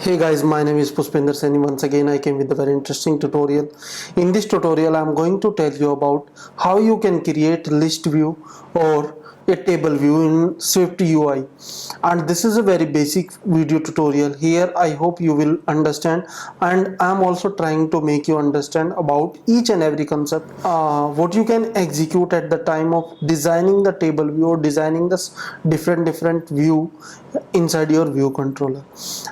Hey guys, my name is Pushpinder Saini. Once again I came with a very interesting tutorial. In this tutorial I am going to tell you about how you can create list view or a table view in Swift UI, and this is a very basic video tutorial. Here I hope you will understand, and I am also trying to make you understand about each and every concept what you can execute at the time of designing the table view or designing this different view inside your view controller.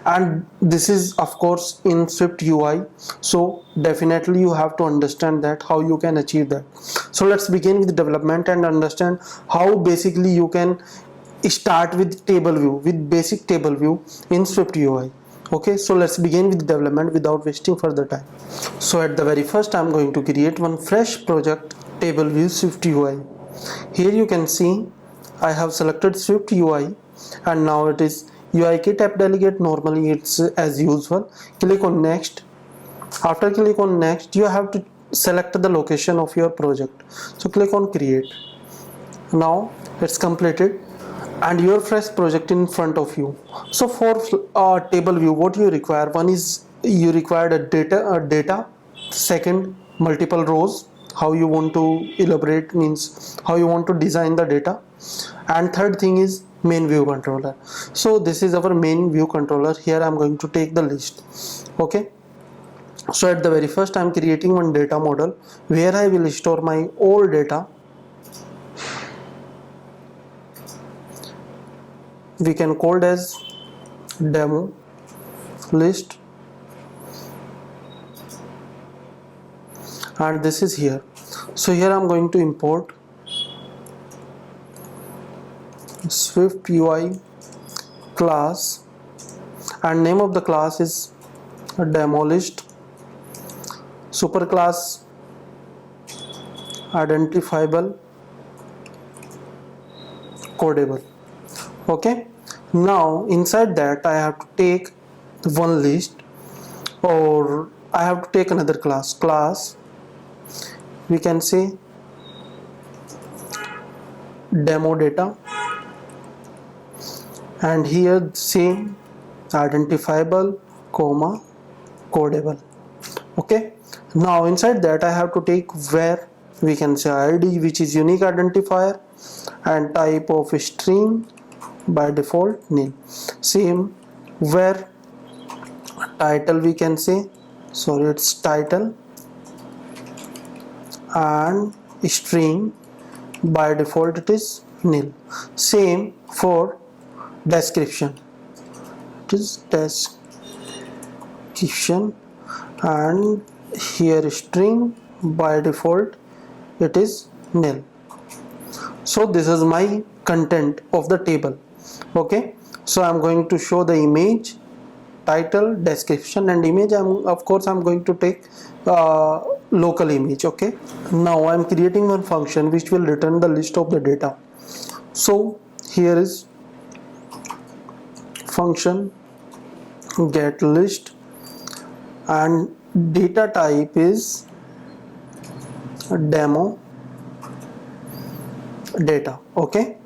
And this is of course in Swift UI, so definitely you have to understand that how you can achieve that. So let's begin with development and understand how basically you can start with table view, with basic table view in Swift UI. Okay, so let's begin with development without wasting further time. So at the very first I'm going to create one fresh project, table view Swift UI. Here you can see I have selected Swift UI, and now it is UIKit app delegate. Normally it's as usual. Click on next. After click on next, you have to select the location of your project. So click on create. Now it's completed and your fresh project in front of you. So for table view, what you require, one is you require a data. Second, multiple rows, how you want to elaborate, means how you want to design the data. And third thing is main view controller. So this is our main view controller. Here I'm going to take the list. Okay, so at the very first I'm creating one data model where I will store my all data. We can call it as demo list, and this is here. So here I'm going to import Swift UI class, and name of the class is demo list. Superclass identifiable codable. Okay, now inside that I have to take one list, or I have to take another class. We can say demo data, and here same identifiable comma codable. Okay, now inside that I have to take where, we can say ID, which is unique identifier, and type of string, by default nil. Same where title, we can say, sorry, it's title, and string, by default it is nil. Same for description, it is description, and here string, by default it is nil. So this is my content of the table. Okay, so I'm going to show the image, title, description, and image. Of course I'm going to take local image. Okay, now I'm creating one function which will return the list of the data. So here is function get list, and data type is demo data. Okay,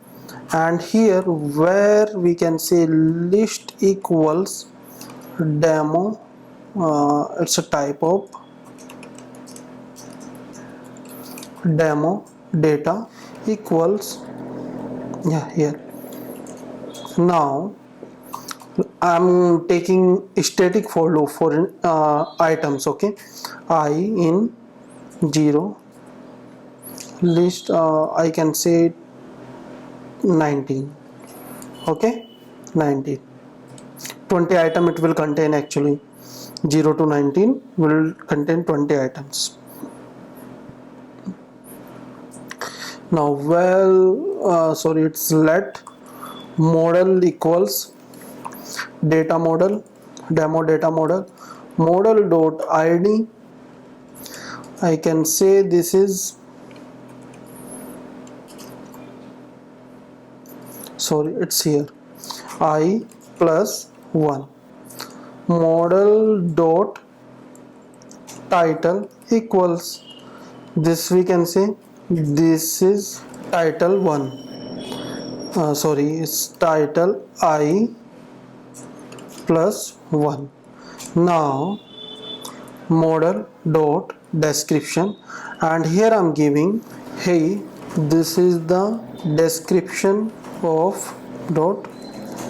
and here where we can say list equals demo, it's a type of demo data equals, yeah, here. Now I'm taking static for loop for items. Okay, I in 0 list, I can say 19. Okay, 19, 20 item it will contain. Actually 0 to 19 will contain 20 items. Now sorry, it's let model equals data model, demo data model dot id, I can say this is, sorry, it's here, I plus 1. Model dot title equals this, we can say this is title 1, sorry, it's title I plus 1. Now model dot description, and here I'm giving, hey, this is the description of dot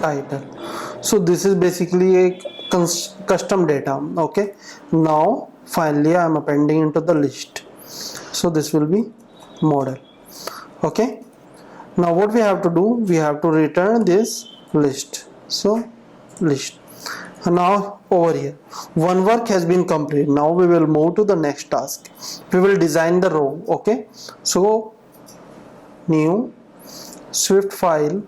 title. So this is basically a custom data. Okay, now finally I'm appending into the list, so this will be model. Okay, now what we have to do, we have to return this list. So list. And now over here one work has been completed. Now we will move to the next task. We will design the row. Okay, so new Swift file,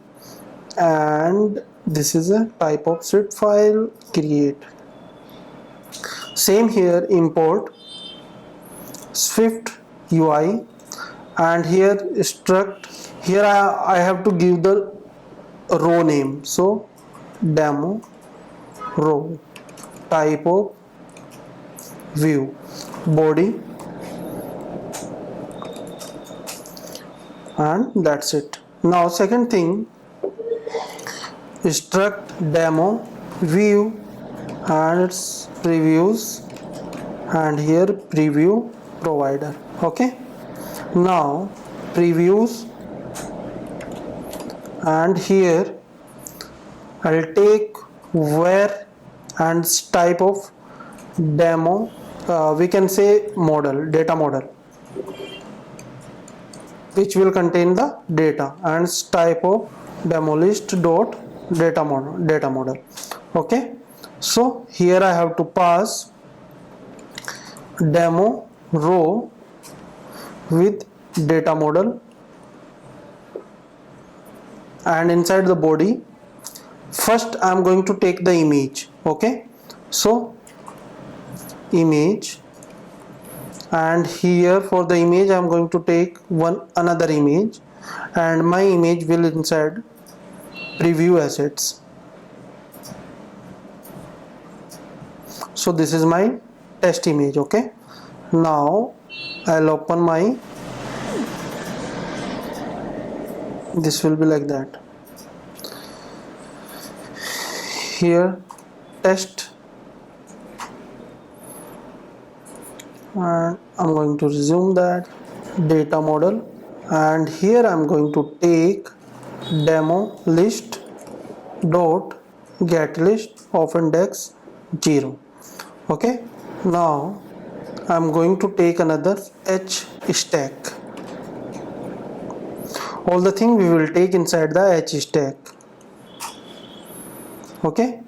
and this is a type of Swift file, create. Same here, import Swift UI, and here struct, here I have to give the row name, so demo row, type of view, body, and that's it. Now second thing, struct demo view and its previews, and here preview provider. Okay, now previews, and here I'll take where and type of demo, we can say model, data model, which will contain the data, and type of demo list dot data model. Okay, so here I have to pass demo row with data model, and inside the body first I am going to take the image. Okay, so image, and here for the image I am going to take another image, and my image will inside preview assets. So this is my test image. Okay, now I'll open my, this will be like that. Here test, and I'm going to resume that data model, and here I'm going to take demo list dot get list of index 0. Okay, now I'm going to take another H stack. All the thing we will take inside the H stack. Okay,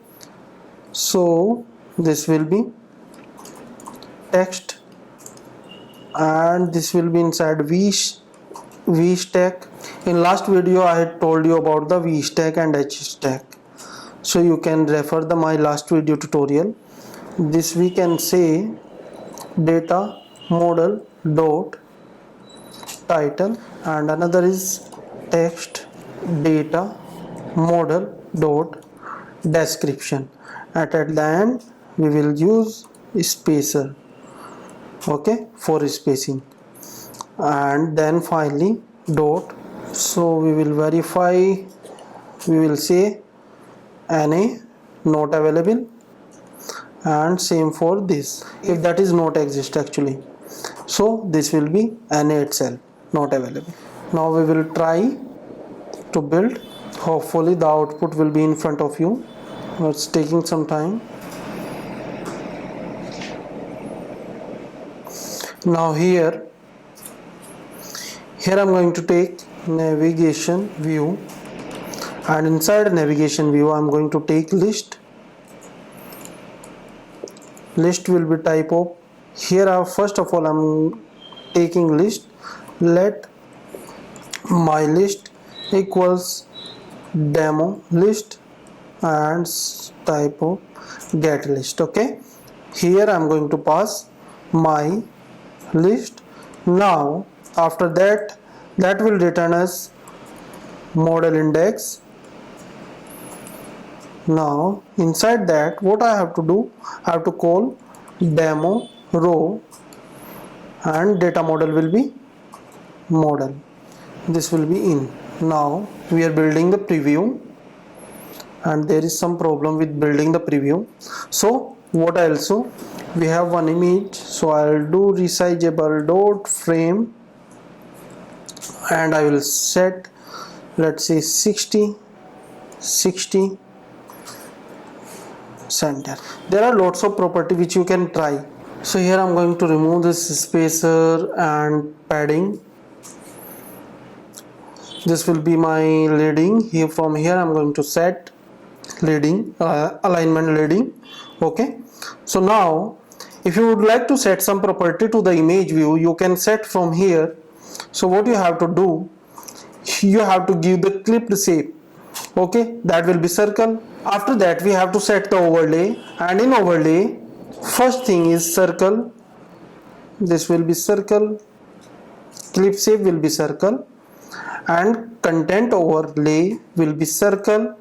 so this will be text, and this will be inside V stack. In last video I had told you about the V stack and H stack, so you can refer my last video tutorial. This we can say data model dot title, and another is text data model dot description, and at the end we will use spacer. Okay, for spacing, and then finally dot. So we will verify, we will say NA not available, and same for this, if that is not exist actually, so this will be NA itself not available. Now we will try to build. Hopefully the output will be in front of you. It's taking some time. Now here I'm going to take navigation view, and inside navigation view I'm going to take list. List will be type of, here first of all I'm taking list, let my list equals demo list and type of get list. Okay, here I'm going to pass my list. Now after that will return as model index. Now inside that what I have to do, I have to call demo row, and data model will be model. This will be in. Now we are building the preview, and there is some problem with building the preview, so what also we have one image, so I'll do resizable dot frame and I will set, let's say 60 center. There are lots of property which you can try. So here I'm going to remove this spacer and padding. This will be my leading. Here from here I'm going to set leading, alignment leading. Okay, so now if you would like to set some property to the image view, you can set from here. So what you have to do, you have to give the clipped shape. Okay, that will be circle. After that we have to set the overlay, and in overlay first thing is circle. This will be circle, clip shape will be circle, and content overlay will be circle.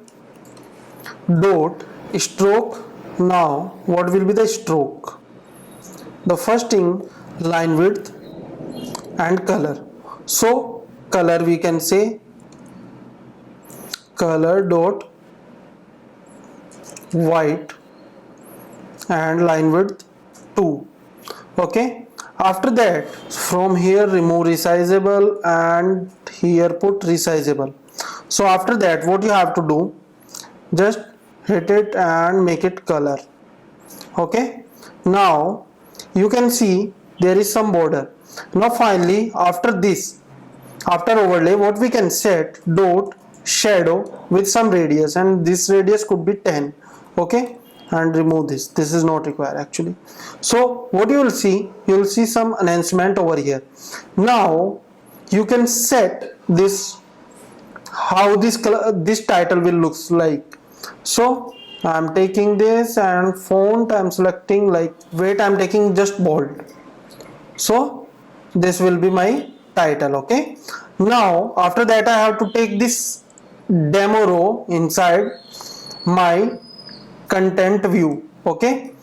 Dot stroke. Now what will be the stroke? The first thing, line width and color. So color we can say color dot white and line width 2. Okay, after that from here remove resizable and here put resizable. So after that what you have to do, just hit it and make it color. Okay, now you can see there is some border. Now finally after this, after overlay, what we can set, dot shadow with some radius, and this radius could be 10. Okay, and remove this. This is not required actually. So what you will see some enhancement over here. Now you can set this, how this color, this title will looks like. So I'm taking this and font I'm selecting like weight, I'm taking just bold. So this will be my title. Okay, now after that I have to take this demo row inside my content view. Okay,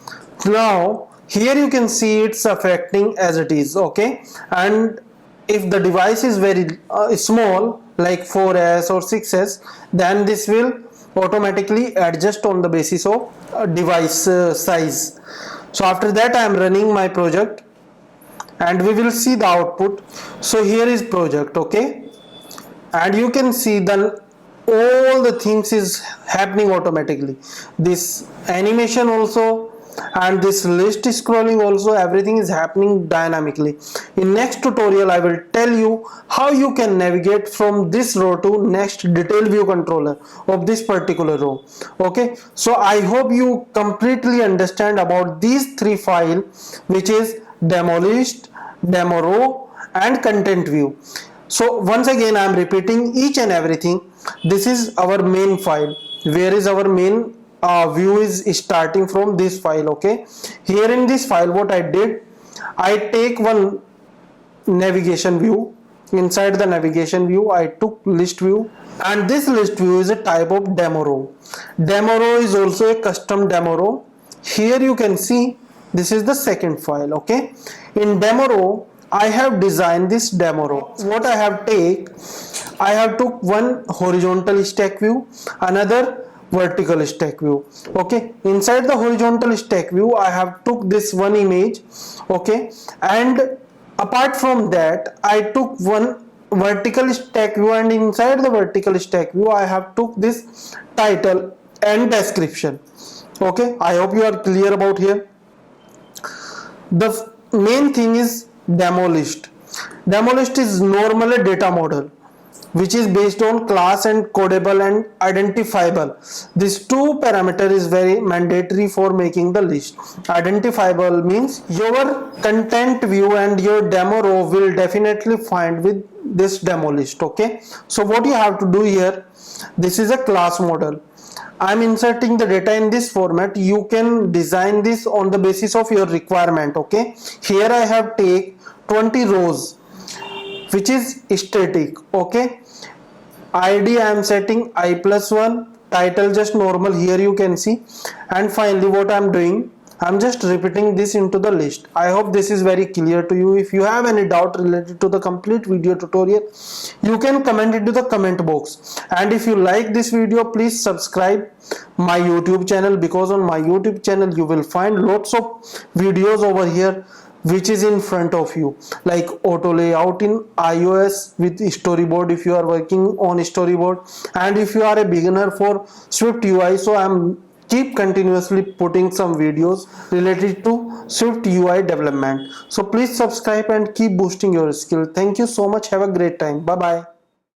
now here you can see it's affecting as it is. Okay, and if the device is very small like 4S or 6S, then this will automatically adjust on the basis of device size. So after that I am running my project and we will see the output. So here is project. Okay, and you can see the all the things is happening automatically. This animation also and this list scrolling also, everything is happening dynamically. In next tutorial I will tell you how you can navigate from this row to next detail view controller of this particular row. Okay, so I hope you completely understand about these three files, which is demo list, demo row and content view. So once again I am repeating each and everything. This is our main file. Where is our main view is starting from this file. Okay, here in this file what I did, I take one navigation view. Inside the navigation view I took list view, and this list view is a type of demo row. Demo row is also a custom demo row. Here you can see this is the second file. Okay, in demo row I have designed this demo row. What I have took one horizontal stack view, another vertical stack view. Okay, inside the horizontal stack view I have took this one image. Okay, and apart from that I took one vertical stack view, and inside the vertical stack view I have took this title and description. Okay, I hope you are clear about here. The main thing is demo list. Demo list is normally data model which is based on class and codable and identifiable. These two parameter is very mandatory for making the list. Identifiable means your content view and your demo row will definitely find with this demo list. Okay, so what you have to do here, this is a class model. I'm inserting the data in this format. You can design this on the basis of your requirement. Okay, here I have take 20 rows which is static. Okay, ID I am setting I+1, title just normal, here you can see. And finally what I am doing, I'm just repeating this into the list. I hope this is very clear to you. If you have any doubt related to the complete video tutorial, you can comment it to the comment box. And if you like this video, please subscribe my YouTube channel, because on my YouTube channel you will find lots of videos over here which is in front of you, like auto layout in iOS with storyboard if you are working on storyboard, and if you are a beginner for Swift UI. So I'm keep continuously putting some videos related to Swift UI development. So please subscribe and keep boosting your skill. Thank you so much. Have a great time. Bye bye.